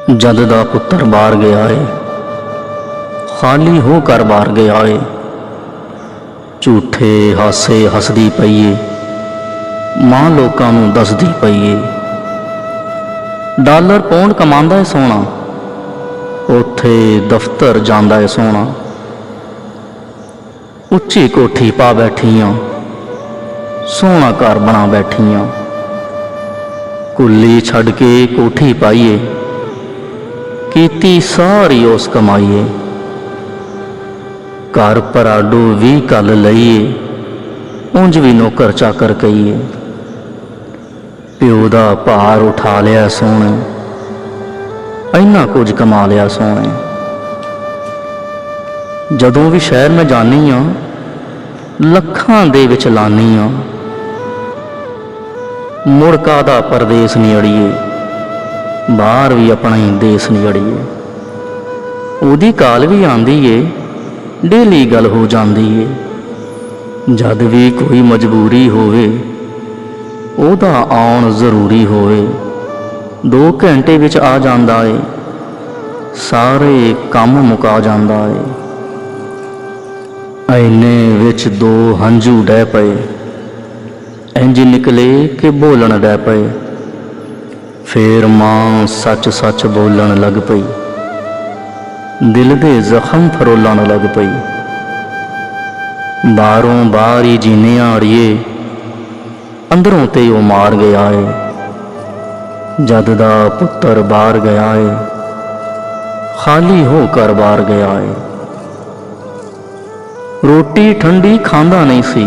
जद दा पुत्तर बाहर गया है, खाली होकर बाहर गया है। झूठे हासे हसदी पई है, मां लोकां नूं दसदी पई है। डॉलर पौंड कमांदा है सोना, उत्थे दफ्तर जांदा है सोना। उच्ची कोठी पा बैठियां, सोहना घर बना बैठियां। कुल्ली छड़ के कोठी पाईए, कीती सारी उस कमाईए। घर पराडू भी कल लईए, उंज भी नौकर चाकर कहीए। प्यो दा भार उठा लिया सोहणे, इन्ना कुछ कमा लिया सोहणे। जदों भी शहर में जानी हाँ, लखां दे विच लानी हाँ। मुड़ कादा परदेस नहीं अड़िए, बाहर भी अपना ही देश नहीं अड़िए। ओदी काल भी आंदी है, डेली गल हो जाती है। जद भी कोई मजबूरी होवे, ओदा आउण जरूरी होवे, 2 घंटे विच आ जांदा है, सारे काम मुका जांदा है। ऐने विच 2 हंझू डह पए, इंज निकले कि बोलन डह पए। फिर मां सच सच बोलन लग पई, दिल दे जख्म फरोलन लग पई। बाहरों बाहर ही जीने अड़िए, अंदरों ते वो मार गया है। जद दा पुत्तर बाहर गया है, खाली होकर बाहर गया है। रोटी ठंडी खांदा नहीं सी,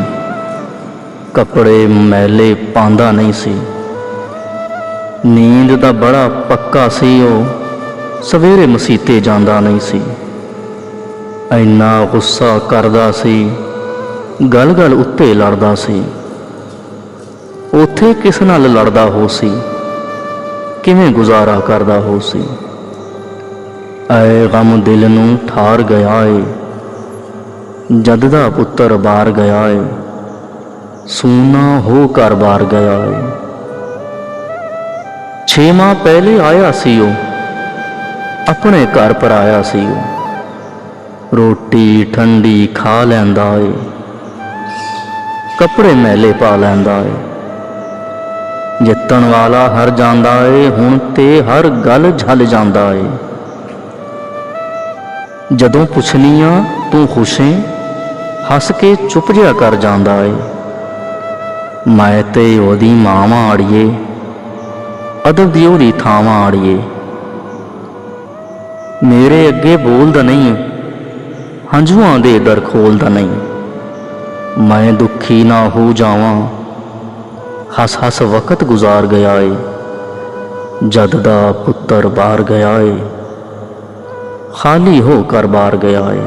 कपड़े मैले पांदा नहीं सी। नींद दा बड़ा पक्का सी, ओ सवेरे मसीते जांदा नहीं सी। इन्ना गुस्सा करदा सी, गल गल उत्ते लड़दा सी। उथे किस नाल लड़दा हो सी, किवें गुजारा करदा हो सी। ऐ गम दिल नूं ठार गया है, जद दा पुत्तर बाहर गया है, सूना होकर बाहर गया है। 6 माह पहले आया सी ओ, अपने घर पर आया सी ओ। रोटी ठंडी खा लैंदा है, कपड़े मैले पा लैंदा है। जितन वाला हर जांदा है, हुण ते हर गल झल जांदा है। जदों पुछनिया तू खुश है, हस के चुप जिहा कर जांदा है। मैं ते ओदी मावां अड़िए, अदब दी ओदी थावां अड़िए। मेरे अगे बोलदा नहीं, हंझुआं दे दर खोलदा नहीं। मैं दुखी ना हो जावां, हस हस वक्त गुजार गया है। जद दा पुत्तर बाहर गया है, खाली होकर बाहर गया है।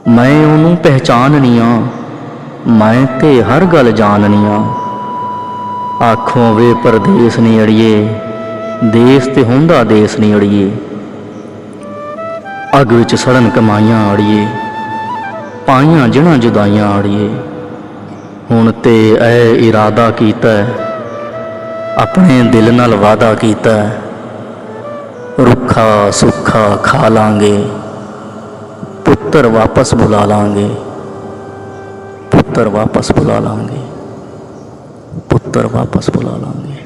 मैं उन्होंने पहचाननी हाँ, मैं ते हर गल जाननी हाँ। आखों वे परदेस नहीं अड़िए, देश ते हुंदा देश नहीं अड़िए। अग विच सड़न कमाइयां अड़िए, पाइयां जिना जुदाइयां अड़िए। हुण ते ऐ इरादा कीता, अपने दिल नाल वादा कीता। रुखा सुखा खा लांगे, पुत्तर वापस बुला लांगे। पुत्तर वापस बुला लांगे, पुत्तर वापस बुला लांगे।